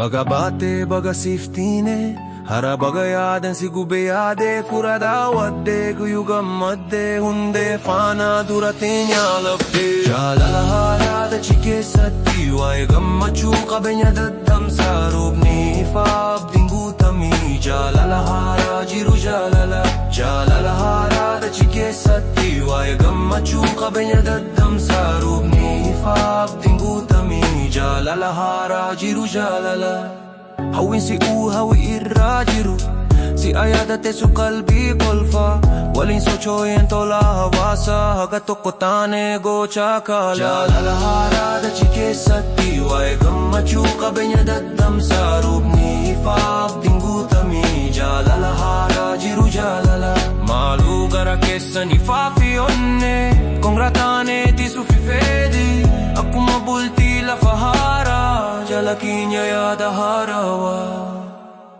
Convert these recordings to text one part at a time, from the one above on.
Baga bate, baga siftine, hara baga yaden si gube yade, furada wadde, kuyuga madde, hunde fana duratinya labde. Jalala harada chike satti, wae gamma chuka benya daddam sarubni ifab dingutami. Jalala hara jiru jalala, jalala harada chike satti, wae gamma chuka benya daddam sarubni ifab dingutami. Jalala hara jiru jalala. Hawin si hawi irra jiru, si ayada su kalbi kolfa. Walin sochoyen tola hawasa, haga tokotane go chakala. Jalala harada chike satti, wae gamma chuka benya daddam sarubni ifab dingutami. Jalala hara jiru jalala. Malu gara kessani fafi onne, congratane ti sufi fedi. Akkuma bulti la fahara, jala kinya yada harawa.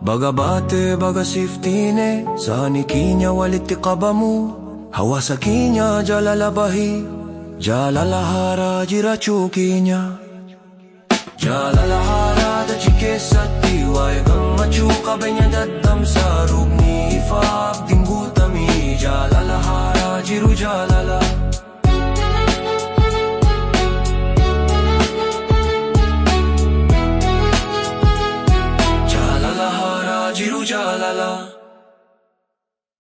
Baga bate, baga siftine, sani kinya waliti qabamu. Hawasa kinya jala labahi, jala lahara jira chukinya. Jala lahara da chike satti, wae gamma chuka benya daddam sarubni ifab dingutami. Jala lahara jiru jalala.